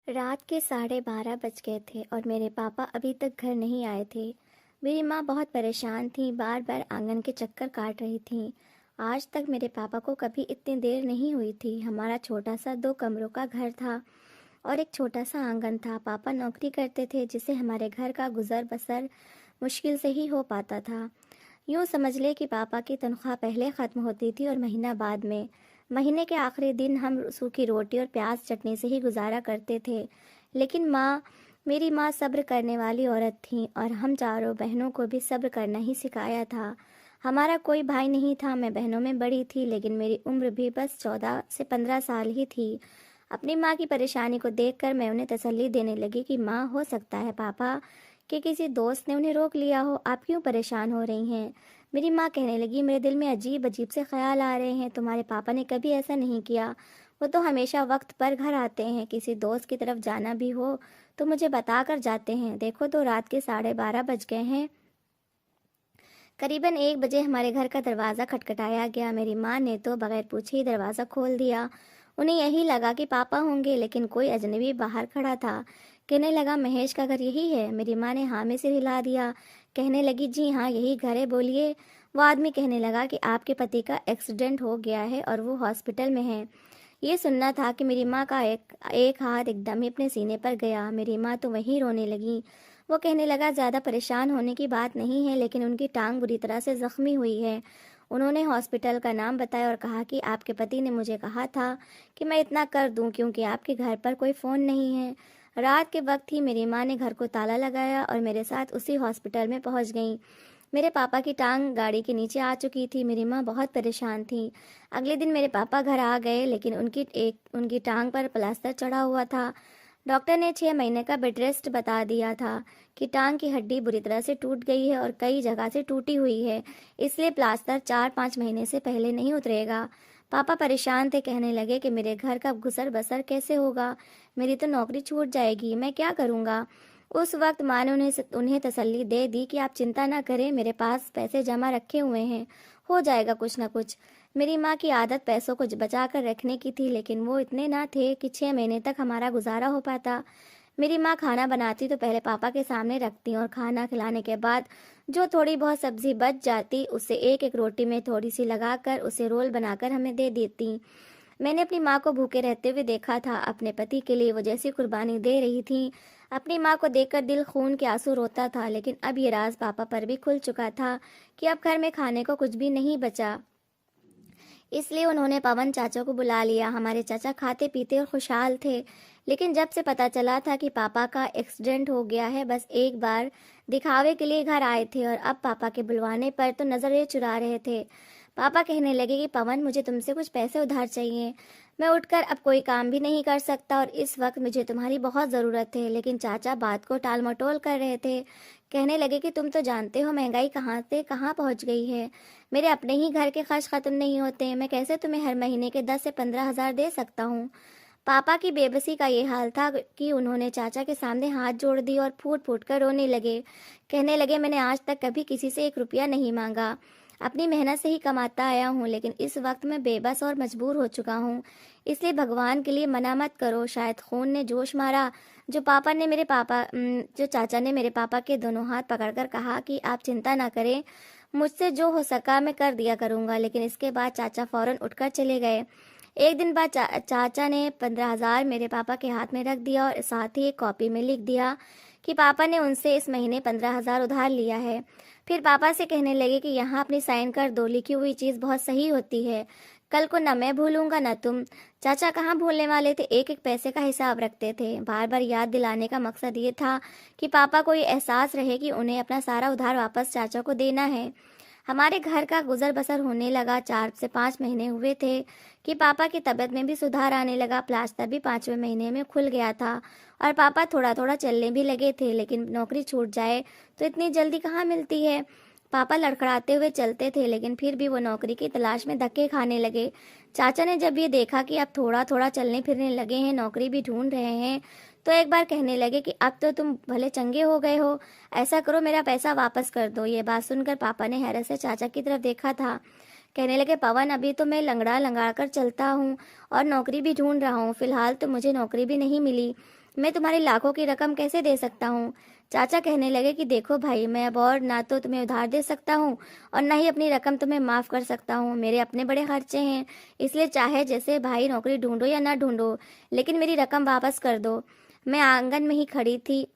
रात के 12:30 बज गए थे और मेरे पापा अभी तक घर नहीं आए थे। मेरी माँ बहुत परेशान थी, बार बार आंगन के चक्कर काट रही थी। आज तक मेरे पापा को कभी इतनी देर नहीं हुई थी। हमारा छोटा सा 2 कमरों का घर था और एक छोटा सा आंगन था। पापा नौकरी करते थे, जिससे हमारे घर का गुजर बसर मुश्किल से ही हो पाता था। यूँ समझ ले कि पापा की तनख्वाह पहले ख़त्म होती थी और महीना बाद में। महीने के आखिरी दिन हम सूखी रोटी और प्याज चटनी से ही गुजारा करते थे। लेकिन मेरी माँ सब्र करने वाली औरत थी और हम चारों बहनों को भी सब्र करना ही सिखाया था। हमारा कोई भाई नहीं था, मैं बहनों में बड़ी थी, लेकिन मेरी उम्र भी बस 14 से 15 साल ही थी। अपनी माँ की परेशानी को देखकर मैं उन्हें तसल्ली देने लगी कि माँ, हो सकता है पापा कि किसी दोस्त ने उन्हें रोक लिया हो, आप क्यों परेशान हो रही हैं। मेरी माँ कहने लगी, मेरे दिल में अजीब अजीब से ख्याल आ रहे हैं, तुम्हारे पापा ने कभी ऐसा नहीं किया। वो तो हमेशा वक्त पर घर आते हैं, किसी दोस्त की तरफ जाना भी हो तो मुझे बता कर जाते हैं। देखो तो रात के 12:30 बज गए हैं। करीबन 1 बजे हमारे घर का दरवाज़ा खटखटाया गया। मेरी माँ ने तो बगैर पूछे ही दरवाज़ा खोल दिया। उन्हें यही लगा कि पापा होंगे, लेकिन कोई अजनबी बाहर खड़ा था। कहने लगा, महेश का घर यही है। मेरी माँ ने हाँ में सिर हिला दिया। कहने लगी, जी हाँ यही घर है, बोलिए। वो आदमी कहने लगा कि आपके पति का एक्सीडेंट हो गया है और वो हॉस्पिटल में है। ये सुनना था कि मेरी माँ का एक एक हाथ एकदम ही अपने सीने पर गया। मेरी माँ तो वहीं रोने लगी। वो कहने लगा, ज़्यादा परेशान होने की बात नहीं है, लेकिन उनकी टांग बुरी तरह से ज़ख्मी हुई है। उन्होंने हॉस्पिटल का नाम बताया और कहा कि आपके पति ने मुझे कहा था कि मैं इतना कर दूं क्योंकि आपके घर पर कोई फ़ोन नहीं है। रात के वक्त ही मेरी माँ ने घर को ताला लगाया और मेरे साथ उसी हॉस्पिटल में पहुंच गई। मेरे पापा की टांग गाड़ी के नीचे आ चुकी थी। मेरी माँ बहुत परेशान थी। अगले दिन मेरे पापा घर आ गए, लेकिन उनकी टांग पर प्लास्टर चढ़ा हुआ था। डॉक्टर ने 6 महीने का बेड रेस्ट बता दिया था कि टांग की हड्डी बुरी तरह से टूट गई है और कई जगह से टूटी हुई है, इसलिए प्लास्टर 4-5 महीने से पहले नहीं उतरेगा। पापा परेशान थे, कहने लगे कि मेरे घर का गुजर बसर कैसे होगा, मेरी तो नौकरी छूट जाएगी, मैं क्या करूँगा। उस वक्त माँ ने उन्हें तसल्ली दे दी कि आप चिंता ना करें, मेरे पास पैसे जमा रखे हुए हैं, हो जाएगा कुछ ना कुछ। मेरी माँ की आदत पैसों को बचा कर रखने की थी, लेकिन वो इतने ना थे कि 6 महीने तक हमारा गुजारा हो पाता। मेरी माँ खाना बनाती तो पहले पापा के सामने रखती और खाना खिलाने के बाद जो थोड़ी बहुत सब्जी बच जाती उसे एक एक रोटी में थोड़ी सी लगाकर उसे रोल बनाकर हमें दे देती। मैंने अपनी माँ को भूखे रहते हुए देखा था। अपने पति के लिए वो जैसी कुर्बानी दे रही थी, अपनी माँ को देखकर दिल खून के आंसू रोता था। लेकिन अब ये राज पापा पर भी खुल चुका था कि अब घर में खाने को कुछ भी नहीं बचा। इसलिए उन्होंने पवन चाचा को बुला लिया। हमारे चाचा खाते पीते और खुशहाल थे, लेकिन जब से पता चला था कि पापा का एक्सीडेंट हो गया है, बस एक बार दिखावे के लिए घर आए थे और अब पापा के बुलवाने पर तो नजरें चुरा रहे थे। पापा कहने लगे कि पवन, मुझे तुमसे कुछ पैसे उधार चाहिए। मैं उठकर अब कोई काम भी नहीं कर सकता और इस वक्त मुझे तुम्हारी बहुत ज़रूरत है। लेकिन चाचा बात को टाल मटोल कर रहे थे। कहने लगे कि तुम तो जानते हो महंगाई कहाँ से कहाँ पहुँच गई है। मेरे अपने ही घर के खर्च खत्म नहीं होते, मैं कैसे तुम्हें हर महीने के 10 से 15 हज़ार दे सकता हूँ। पापा की बेबसी का ये हाल था कि उन्होंने चाचा के सामने हाथ जोड़ दिए और फूट फूट कर रोने लगे। कहने लगे, मैंने आज तक कभी किसी से 1 रुपया नहीं मांगा, अपनी मेहनत से ही कमाता आया हूँ, लेकिन इस वक्त मैं बेबस और मजबूर हो चुका हूँ। इसलिए भगवान के लिए मना मत करो। शायद खून ने जोश मारा। जो चाचा ने मेरे पापा के दोनों हाथ पकड़कर कहा कि आप चिंता ना करें, मुझसे जो हो सका मैं कर दिया करूँगा। लेकिन इसके बाद चाचा फौरन उठकर चले गए। एक दिन बाद चाचा ने 15 हज़ार मेरे पापा के हाथ में रख दिया और साथ ही एक कॉपी में लिख दिया कि पापा ने उनसे इस महीने 15 हज़ार उधार लिया है। फिर पापा से कहने लगे कि यहाँ अपनी साइन कर दो, लिखी हुई चीज़ बहुत सही होती है, कल को न मैं भूलूंगा न तुम। चाचा कहाँ भूलने वाले थे, एक एक पैसे का हिसाब रखते थे। बार बार याद दिलाने का मकसद ये था कि पापा को ये एहसास रहे कि उन्हें अपना सारा उधार वापस चाचा को देना है। हमारे घर का गुजर बसर होने लगा। 4 से 5 महीने हुए थे कि पापा की तबीयत में भी सुधार आने लगा। प्लास्टर भी 5वें महीने में खुल गया था और पापा थोड़ा थोड़ा चलने भी लगे थे। लेकिन नौकरी छूट जाए तो इतनी जल्दी कहाँ मिलती है। पापा लड़खड़ाते हुए चलते थे, लेकिन फिर भी वो नौकरी की तलाश में धक्के खाने लगे। चाचा ने जब ये देखा कि अब थोड़ा थोड़ा चलने फिरने लगे हैं, नौकरी भी ढूंढ रहे हैं, तो एक बार कहने लगे कि अब तो तुम भले चंगे हो गए हो, ऐसा करो मेरा पैसा वापस कर दो। ये बात सुनकर पापा ने हैरत से चाचा की तरफ देखा था। कहने लगे, पवन, अभी तो मैं लंगड़ा लंगड़ा कर चलता हूँ और नौकरी भी ढूंढ रहा हूँ, फिलहाल तो मुझे नौकरी भी नहीं मिली। मैं तुम्हारी लाखों की रकम कैसे दे सकता हूँ। चाचा कहने लगे कि देखो भाई, मैं अब और ना तो तुम्हें उधार दे सकता हूँ और ना ही अपनी रकम तुम्हें माफ कर सकता हूँ। मेरे अपने बड़े खर्चे हैं, इसलिए चाहे जैसे भाई नौकरी ढूंढो या ना ढूंढो, लेकिन मेरी रकम वापस कर दो। मैं आंगन में ही खड़ी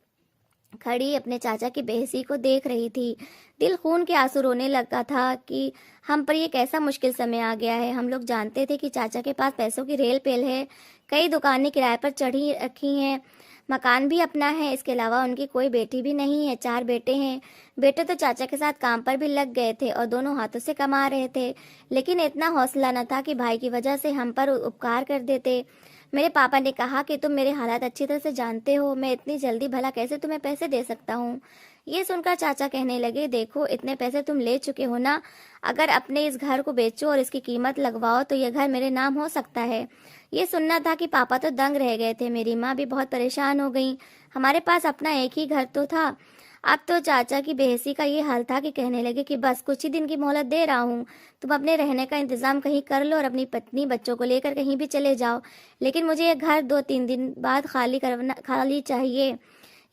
अपने चाचा की बेइज्जती को देख रही थी। दिल खून के आंसू रोने लगा था कि हम पर ये कैसा मुश्किल समय आ गया है। हम लोग जानते थे कि चाचा के पास पैसों की रेल पेल है, कई दुकानें किराए पर चढ़ी रखी हैं, मकान भी अपना है। इसके अलावा उनकी कोई बेटी भी नहीं है, 4 बेटे हैं। बेटे तो चाचा के साथ काम पर भी लग गए थे और दोनों हाथों से कमा रहे थे, लेकिन इतना हौसला न था कि भाई की वजह से हम पर उपकार कर देते। मेरे पापा ने कहा कि तुम मेरे हालात अच्छी तरह से जानते हो, मैं इतनी जल्दी भला कैसे तुम्हें पैसे दे सकता हूँ। ये सुनकर चाचा कहने लगे, देखो इतने पैसे तुम ले चुके हो ना, अगर अपने इस घर को बेचो और इसकी कीमत लगवाओ तो यह घर मेरे नाम हो सकता है। ये सुनना था कि पापा तो दंग रह गए थे, मेरी माँ भी बहुत परेशान हो गई। हमारे पास अपना एक ही घर तो था। अब तो चाचा की बेहसी का ये हाल था कि कहने लगे कि बस कुछ ही दिन की मोहलत दे रहा हूँ, तुम अपने रहने का इंतजाम कहीं कर लो और अपनी पत्नी बच्चों को लेकर कहीं भी चले जाओ, लेकिन मुझे ये घर 2-3 दिन बाद खाली चाहिए।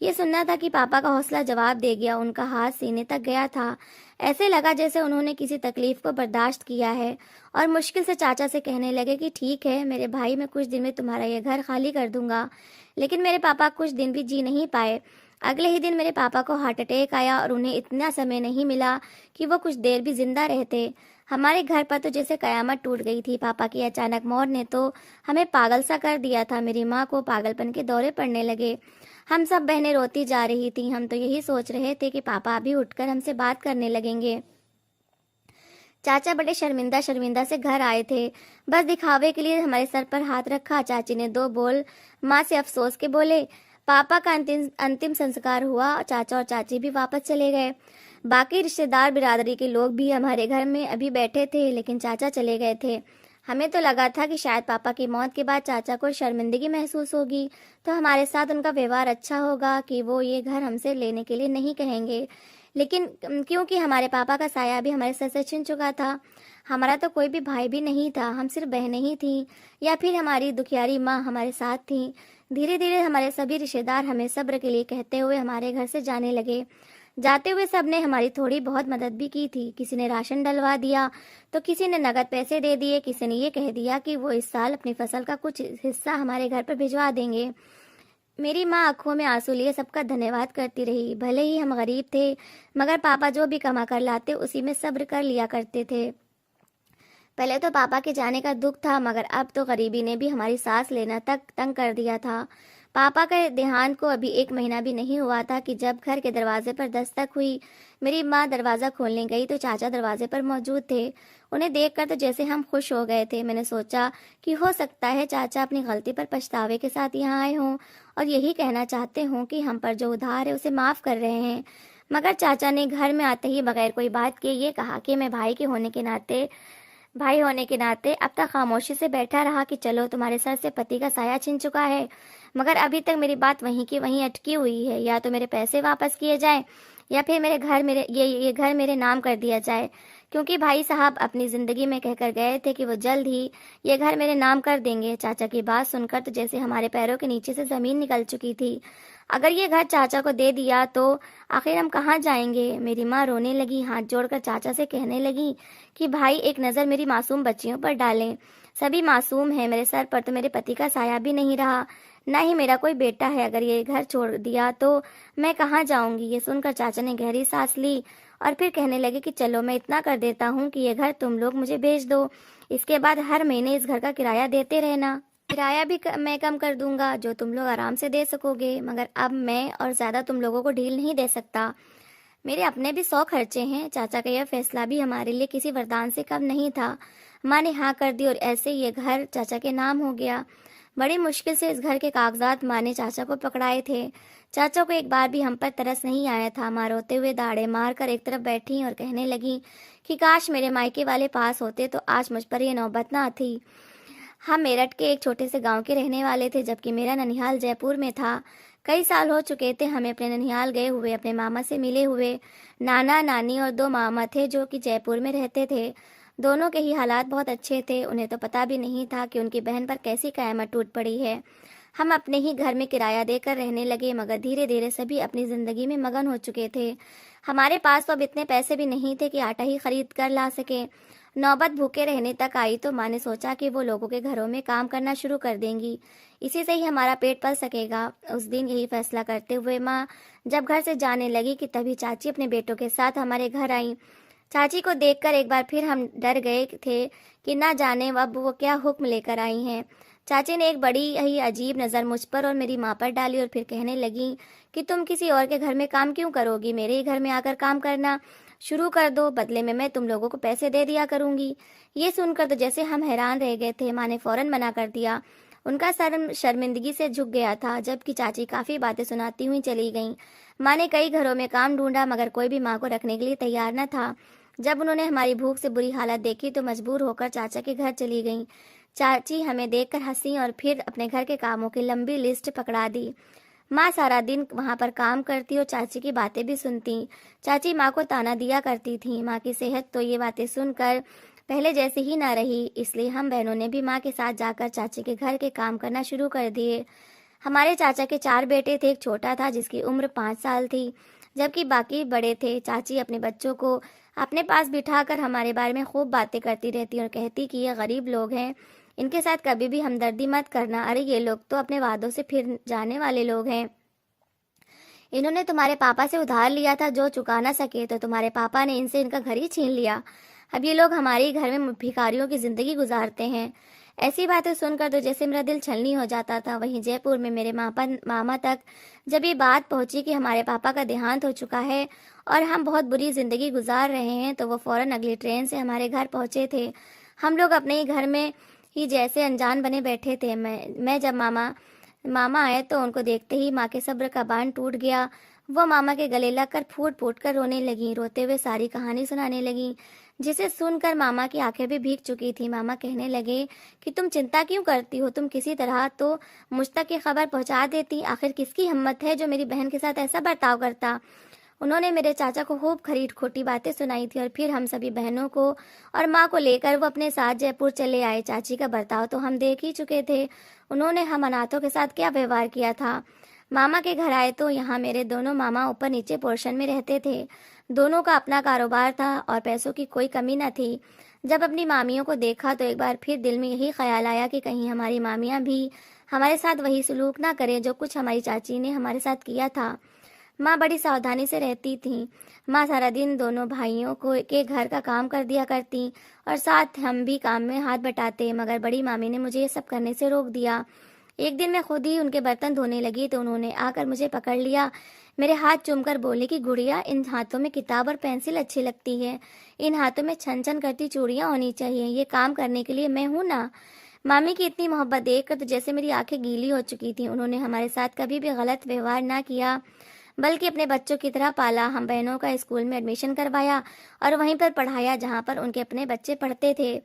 ये सुनना था कि पापा का हौसला जवाब दे गया, उनका हाथ सीने तक गया था। ऐसे लगा जैसे उन्होंने किसी तकलीफ को बर्दाश्त किया है और मुश्किल से चाचा से कहने लगे कि ठीक है मेरे भाई, मैं कुछ दिन में तुम्हारा यह घर खाली कर दूंगा। लेकिन मेरे पापा कुछ दिन भी जी नहीं पाए। अगले ही दिन मेरे पापा को हार्ट अटैक आया और उन्हें इतना समय नहीं मिला कि वो कुछ देर भी जिंदा रहते। हमारे घर पर तो जैसे कयामत टूट गई थी। पापा की अचानक मौत ने तो हमें पागल सा कर दिया था। मेरी माँ को पागलपन के दौरे पड़ने लगे। हम सब बहनें रोती जा रही थी। हम तो यही सोच रहे थे कि पापा अभी उठकर हमसे बात करने लगेंगे। चाचा बड़े शर्मिंदा शर्मिंदा से घर आए थे, बस दिखावे के लिए हमारे सर पर हाथ रखा। चाची ने 2 बोल माँ से अफसोस के बोले। पापा का अंतिम संस्कार हुआ। चाचा और चाची भी वापस चले गए। बाकी रिश्तेदार बिरादरी के लोग भी हमारे घर में अभी बैठे थे, लेकिन चाचा चले गए थे। हमें तो लगा था कि शायद पापा की मौत के बाद चाचा को शर्मिंदगी महसूस होगी, तो हमारे साथ उनका व्यवहार अच्छा होगा कि वो ये घर हमसे लेने के लिए नहीं कहेंगे। लेकिन क्योंकि हमारे पापा का साया भी हमारे सर से छिन चुका था, हमारा तो कोई भी भाई भी नहीं था, हम सिर्फ बहनें ही थीं, या फिर हमारी दुखियारी माँ हमारे साथ थी। धीरे धीरे हमारे सभी रिश्तेदार हमें सब्र के लिए कहते हुए हमारे घर से जाने लगे। जाते हुए सब ने हमारी थोड़ी बहुत मदद भी की थी। किसी ने राशन डलवा दिया तो किसी ने नगद पैसे दे दिए। किसी ने ये कह दिया कि वो इस साल अपनी फसल का कुछ हिस्सा हमारे घर पर भिजवा देंगे। मेरी माँ आंखों में आंसू लिए सबका धन्यवाद करती रही। भले ही हम गरीब थे, मगर पापा जो भी कमा कर लाते उसी में सब्र कर लिया करते थे। पहले तो पापा के जाने का दुख था, मगर अब तो गरीबी ने भी हमारी सांस लेना तक तंग कर दिया था। पापा के देहांत को अभी 1 महीना भी नहीं हुआ था कि जब घर के दरवाजे पर दस्तक हुई। मेरी माँ दरवाज़ा खोलने गई तो चाचा दरवाजे पर मौजूद थे। उन्हें देखकर तो जैसे हम खुश हो गए थे। मैंने सोचा कि हो सकता है चाचा अपनी गलती पर पछतावे के साथ यहाँ आए हों और यही कहना चाहते हों कि हम पर जो उधार है उसे माफ़ कर रहे हैं। मगर चाचा ने घर में आते ही बगैर कोई बात किए ये कहा कि मैं भाई होने के नाते अब तक खामोशी से बैठा रहा कि चलो तुम्हारे सर से पति का साया छिन चुका है, मगर अभी तक मेरी बात वहीं की वहीं अटकी हुई है। या तो मेरे पैसे वापस किए जाएं या फिर ये घर मेरे नाम कर दिया जाए, क्योंकि भाई साहब अपनी जिंदगी में कहकर गए थे कि वो जल्द ही ये घर मेरे नाम कर देंगे। चाचा की बात सुनकर तो जैसे हमारे पैरों के नीचे से जमीन निकल चुकी थी। अगर ये घर चाचा को दे दिया तो आखिर हम कहाँ जाएंगे। मेरी माँ रोने लगी, हाथ जोड़कर चाचा से कहने लगी कि भाई एक नज़र मेरी मासूम बच्चियों पर डालें। सभी मासूम हैं, मेरे सर पर तो मेरे पति का साया भी नहीं रहा, ना ही मेरा कोई बेटा है। अगर ये घर छोड़ दिया तो मैं कहाँ जाऊंगी। ये सुनकर चाचा ने गहरी सांस ली और फिर कहने लगे कि चलो मैं इतना कर देता हूँ कि ये घर तुम लोग मुझे बेच दो। इसके बाद हर महीने इस घर का किराया देते रहना। किराया भी मैं कम कर दूंगा, जो तुम लोग आराम से दे सकोगे, मगर अब मैं और ज़्यादा तुम लोगों को ढील नहीं दे सकता। मेरे अपने भी 100 खर्चे हैं। चाचा का यह फैसला भी हमारे लिए किसी वरदान से कम नहीं था। माँ ने हाँ कर दी और ऐसे ये घर चाचा के नाम हो गया। बड़ी मुश्किल से इस घर के कागजात माँ ने चाचा को पकड़ाए थे। चाचा को एक बार भी हम पर तरस नहीं आया था। माँ रोते हुए दाढ़े मार कर एक तरफ बैठी और कहने लगी कि काश मेरे मायके वाले पास होते तो आज मुझ पर यह नौबत ना आती। हम मेरठ के एक छोटे से गांव के रहने वाले थे, जबकि मेरा ननिहाल जयपुर में था। कई साल हो चुके थे हमें अपने ननिहाल गए हुए, अपने मामा से मिले हुए। नाना नानी और 2 मामा थे जो कि जयपुर में रहते थे। दोनों के ही हालात बहुत अच्छे थे। उन्हें तो पता भी नहीं था कि उनकी बहन पर कैसी कयामत टूट पड़ी है। हम अपने ही घर में किराया देकर रहने लगे, मगर धीरे धीरे सभी अपनी जिंदगी में मगन हो चुके थे। हमारे पास तो अब इतने पैसे भी नहीं थे कि आटा ही खरीद कर ला सके। नौबत भूखे रहने तक आई तो माँ ने सोचा कि वो लोगों के घरों में काम करना शुरू कर देंगी, इसी से ही हमारा पेट पल सकेगा। उस दिन यही फैसला करते हुए माँ जब घर से जाने लगी कि तभी चाची अपने बेटों के साथ हमारे घर आई। चाची को देखकर एक बार फिर हम डर गए थे कि ना जाने अब वो क्या हुक्म लेकर आई हैं। चाची ने एक बड़ी ही अजीब नज़र मुझ पर और मेरी माँ पर डाली और फिर कहने लगी कि तुम किसी और के घर में काम क्यों करोगी, मेरे ही घर में आकर काम करना शुरू कर दो, बदले में मैं तुम लोगों को पैसे दे दिया करूंगी। ये सुनकर तो जैसे हम हैरान रह गए थे। माँ ने फौरन मना कर दिया। उनका सर शर्मिंदगी से झुक गया था, जबकि चाची काफ़ी बातें सुनाती हुई चली गईं। माँ ने कई घरों में काम ढूंढा, मगर कोई भी माँ को रखने के लिए तैयार न था। जब उन्होंने हमारी भूख से बुरी हालत देखी तो मजबूर होकर चाचा के घर चली गईं। चाची हमें देखकर हंसी और फिर अपने घर के कामों की लंबी लिस्ट पकड़ा दी। माँ सारा दिन वहां पर काम करती और चाची की बातें भी सुनती। चाची माँ को ताना दिया करती थी। माँ की सेहत तो ये बातें सुनकर पहले जैसी ही ना रही, इसलिए हम बहनों ने भी माँ के साथ जाकर चाची के घर के काम करना शुरू कर दिए। हमारे चाचा के 4 बेटे थे। एक छोटा था जिसकी उम्र 5 साल थी, जबकि बाकी बड़े थे। चाची अपने बच्चों को अपने पास बिठाकर हमारे बारे में खूब बातें करती रहती और कहती कि ये गरीब लोग हैं, इनके साथ कभी भी हमदर्दी मत करना। अरे ये लोग तो अपने वादों से फिर जाने वाले लोग हैं। इन्होंने तुम्हारे पापा से उधार लिया था, जो चुका ना सके तो तुम्हारे पापा ने इनसे इनका घर ही छीन लिया। अब ये लोग हमारे घर में भिखारियों की जिंदगी गुजारते हैं। ऐसी बातें सुनकर तो जैसे मेरा दिल छलनी हो जाता था। वहीं जयपुर में मेरे मामा तक जब ये बात पहुंची कि हमारे पापा का देहांत हो चुका है और हम बहुत बुरी जिंदगी गुजार रहे हैं, तो वो फौरन अगली ट्रेन से हमारे घर पहुंचे थे। हम लोग अपने ही घर में ही जैसे अनजान बने बैठे थे। मैं जब मामा आए तो उनको देखते ही माँ के सब्र का बांध टूट गया। वो मामा के गले लगकर फूट फूट कर रोने लगी, रोते हुए सारी कहानी सुनाने लगी, जिसे सुनकर मामा की आंखें भी भीग चुकी थी। मामा कहने लगे कि तुम चिंता क्यों करती हो, तुम किसी तरह तो मुझ तक ये खबर पहुंचा देती। आखिर किसकी हिम्मत है जो मेरी बहन के साथ ऐसा बर्ताव करता। उन्होंने मेरे चाचा को खूब खरीद खोटी बातें सुनाई थी और फिर हम सभी बहनों को और माँ को लेकर वो अपने साथ जयपुर चले आए। चाची का बर्ताव तो हम देख ही चुके थे। उन्होंने हम अनाथों के साथ क्या व्यवहार किया था। मामा के घर आए तो यहाँ मेरे दोनों मामा ऊपर नीचे पोर्शन में रहते थे। दोनों का अपना कारोबार था और पैसों की कोई कमी न थी। जब अपनी मामियों को देखा तो एक बार फिर दिल में यही ख्याल आया कि कहीं हमारी मामियाँ भी हमारे साथ वही सलूक ना करें जो कुछ हमारी चाची ने हमारे साथ किया था। माँ बड़ी सावधानी से रहती थी। माँ सारा दिन दोनों भाइयों को के घर का काम कर दिया करती और साथ हम भी काम में हाथ बटाते, मगर बड़ी मामी ने मुझे ये सब करने से रोक दिया। एक दिन मैं खुद ही उनके बर्तन धोने लगी तो उन्होंने आकर मुझे पकड़ लिया, मेरे हाथ चूमकर बोली कि गुड़िया, इन हाथों में किताब और पेंसिल अच्छी लगती है, इन हाथों में छन छन करती चूड़ियाँ होनी चाहिए, ये काम करने के लिए मैं हूँ ना। मामी की इतनी मोहब्बत देखकर तो जैसे मेरी आंखें गीली हो चुकी थी। उन्होंने हमारे साथ कभी भी गलत व्यवहार ना किया, बल्कि अपने बच्चों की तरह पाला। हम बहनों का स्कूल में एडमिशन करवाया और वहीं पर पढ़ाया जहाँ पर उनके अपने बच्चे पढ़ते थे।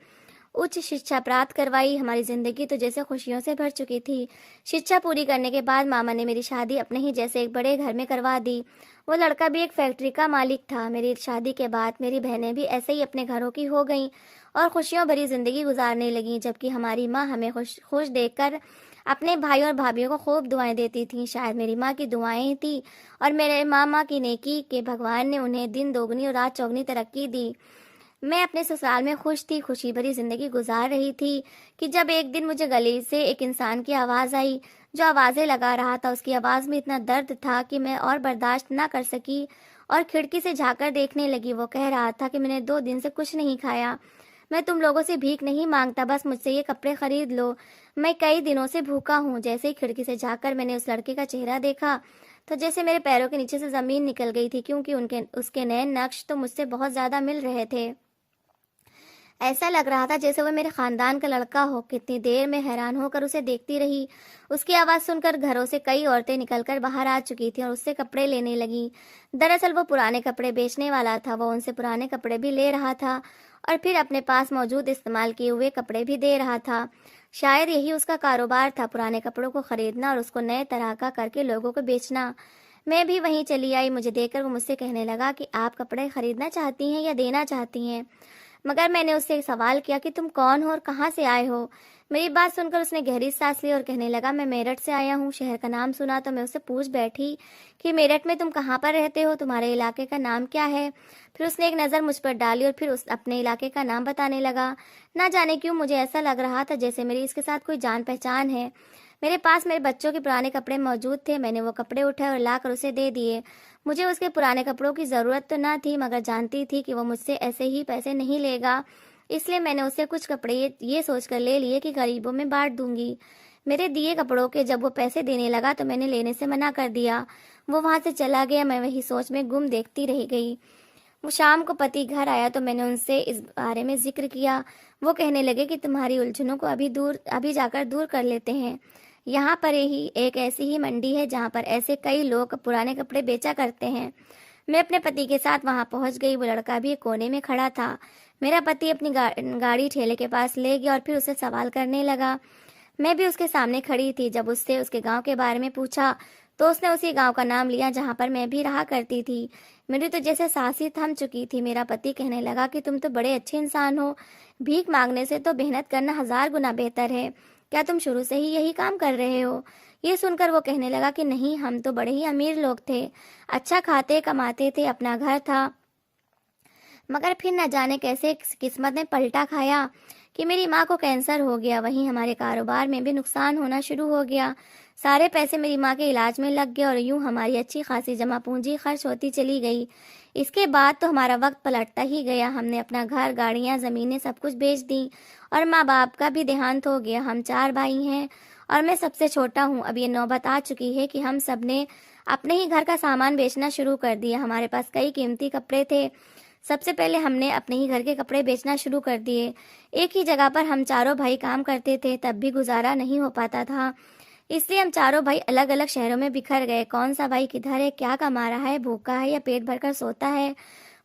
उच्च शिक्षा प्राप्त करवाई। हमारी जिंदगी तो जैसे खुशियों से भर चुकी थी। शिक्षा पूरी करने के बाद मामा ने मेरी शादी अपने ही जैसे एक बड़े घर में करवा दी। वो लड़का भी एक फैक्ट्री का मालिक था। मेरी शादी के बाद मेरी बहनें भी ऐसे ही अपने घरों की हो गईं और खुशियों भरी जिंदगी गुजारने लगीं, जबकि हमारी माँ हमें खुश खुश देखकर अपने भाई और भाभीयों को खूब दुआएं देती थी। शायद मेरी माँ की दुआएं ही थी और मेरे मामा की नेकी के भगवान ने उन्हें दिन दोगुनी और रात चौगुनी तरक्की दी। मैं अपने ससुराल में खुश थी, खुशी भरी जिंदगी गुजार रही थी कि जब एक दिन मुझे गली से एक इंसान की आवाज़ आई जो आवाज़ें लगा रहा था। उसकी आवाज़ में इतना दर्द था कि मैं और बर्दाश्त ना कर सकी और खिड़की से झांककर देखने लगी। वो कह रहा था कि मैंने 2 दिन से कुछ नहीं खाया, मैं तुम लोगों से भीख नहीं मांगता, बस मुझसे ये कपड़े खरीद लो, मैं कई दिनों से भूखा हूँ। जैसे ही खिड़की से झांककर मैंने उस लड़के का चेहरा देखा तो जैसे मेरे पैरों के नीचे से ज़मीन निकल गई थी, क्योंकि उसके नए नक्श तो मुझसे बहुत ज़्यादा मिल रहे थे। ऐसा लग रहा था जैसे वो मेरे खानदान का लड़का हो। कितनी देर में हैरान होकर उसे देखती रही। उसकी आवाज़ सुनकर घरों से कई औरतें निकलकर बाहर आ चुकी थी और उससे कपड़े लेने लगी। दरअसल वो पुराने कपड़े बेचने वाला था। वो उनसे पुराने कपड़े भी ले रहा था और फिर अपने पास मौजूद इस्तेमाल किए हुए कपड़े भी दे रहा था। शायद यही उसका कारोबार था, पुराने कपड़ों को खरीदना और उसको नए तरह का करके लोगों को बेचना। मैं भी वहीं चली आई। मुझे देखकर वो मुझसे कहने लगा कि आप कपड़े खरीदना चाहती हैं या देना चाहती हैं। मगर मैंने उससे एक सवाल किया कि तुम कौन हो और कहाँ से आए हो। मेरी बात सुनकर उसने गहरी सांस ली और कहने लगा, मैं मेरठ से आया हूँ। शहर का नाम सुना तो मैं उससे पूछ बैठी कि मेरठ में तुम कहाँ पर रहते हो, तुम्हारे इलाके का नाम क्या है। फिर उसने एक नज़र मुझ पर डाली और फिर उस अपने इलाके का नाम बताने लगा। ना जाने क्यों मुझे ऐसा लग रहा था जैसे मेरी इसके साथ कोई जान पहचान है। मेरे पास मेरे बच्चों के पुराने कपड़े मौजूद थे। मैंने वो कपड़े उठाए और लाकर उसे दे दिए। मुझे उसके पुराने कपड़ों की ज़रूरत तो ना थी, मगर जानती थी कि वो मुझसे ऐसे ही पैसे नहीं लेगा, इसलिए मैंने उससे कुछ कपड़े ये सोचकर ले लिए कि गरीबों में बांट दूंगी। मेरे दिए कपड़ों के जब वो पैसे देने लगा तो मैंने लेने से मना कर दिया। वो वहां से चला गया। मैं वही सोच में गुम देखती रह गई। वो शाम को पति घर आया तो मैंने उनसे इस बारे में जिक्र किया। वो कहने लगे कि तुम्हारी उलझनों को अभी जाकर दूर कर लेते हैं। यहाँ पर ही एक ऐसी ही मंडी है जहाँ पर ऐसे कई लोग पुराने कपड़े बेचा करते हैं। मैं अपने पति के साथ वहां पहुंच गई। वो लड़का भी एक कोने में खड़ा था। मेरा पति अपनी गाड़ी ठेले के पास ले गया और फिर उसे सवाल करने लगा। मैं भी उसके सामने खड़ी थी। जब उससे उसके गांव के बारे में पूछा तो उसने उसी गांव का नाम लिया जहां पर मैं भी रहा करती थी। मेरी तो जैसे सांस ही थम चुकी थी। मेरा पति कहने लगा कि तुम तो बड़े अच्छे इंसान हो, भीख मांगने से तो मेहनत करना 1000 गुना बेहतर है। क्या तुम शुरू से ही यही काम कर रहे हो? ये सुनकर वो कहने लगा कि नहीं, हम तो बड़े ही अमीर लोग थे, अच्छा खाते कमाते थे, अपना घर था, मगर फिर न जाने कैसे किस्मत ने पलटा खाया कि मेरी माँ को कैंसर हो गया। वहीं हमारे कारोबार में भी नुकसान होना शुरू हो गया। सारे पैसे मेरी माँ के इलाज में लग गए और यूं हमारी अच्छी खासी जमा पूंजी खर्च होती चली गई। इसके बाद तो हमारा वक्त पलटता ही गया। हमने अपना घर, गाड़ियाँ, जमीनें सब कुछ बेच दी और माँ बाप का भी देहांत हो गया। हम 4 भाई हैं और मैं सबसे छोटा हूँ। अब ये नौबत आ चुकी है कि हम सब ने अपने ही घर का सामान बेचना शुरू कर दिया। हमारे पास कई कीमती कपड़े थे। सबसे पहले हमने अपने ही घर के कपड़े बेचना शुरू कर दिए। एक ही जगह पर हम चारों भाई काम करते थे, तब भी गुजारा नहीं हो पाता था। इसलिए हम चारों भाई अलग अलग शहरों में बिखर गए। कौन सा भाई किधर है, क्या कमा रहा है, भूखा है या पेट भरकर सोता है,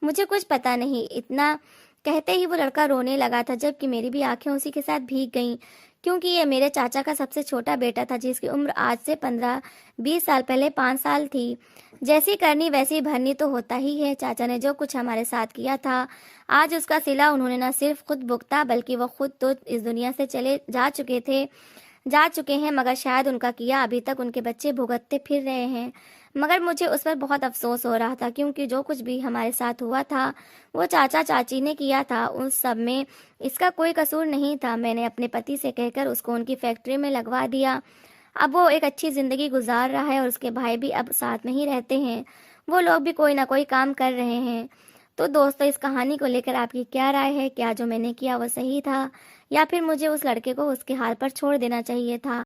मुझे कुछ पता नहीं। इतना कहते ही वो लड़का रोने लगा था, जबकि मेरी भी आंखें उसी के साथ भीग गईं, क्योंकि ये मेरे चाचा का सबसे छोटा बेटा था, जिसकी उम्र आज से 15-20 साल पहले 5 साल थी। जैसी करनी वैसी भरनी तो होता ही है। चाचा ने जो कुछ हमारे साथ किया था, आज उसका सिला उन्होंने न सिर्फ खुद भुगता, बल्कि वो खुद तो इस दुनिया से चले जा चुके हैं, मगर शायद उनका किया अभी तक उनके बच्चे भुगतते फिर रहे हैं। मगर मुझे उस पर बहुत अफसोस हो रहा था, क्योंकि जो कुछ भी हमारे साथ हुआ था वो चाचा चाची ने किया था। उस सब में इसका कोई कसूर नहीं था। मैंने अपने पति से कहकर उसको उनकी फैक्ट्री में लगवा दिया। अब वो एक अच्छी जिंदगी गुजार रहा है और उसके भाई भी अब साथ में ही रहते हैं। वो लोग भी कोई ना कोई काम कर रहे हैं। तो दोस्तों, इस कहानी को लेकर आपकी क्या राय है? क्या जो मैंने किया वो सही था, या फिर मुझे उस लड़के को उसके हाल पर छोड़ देना चाहिए था?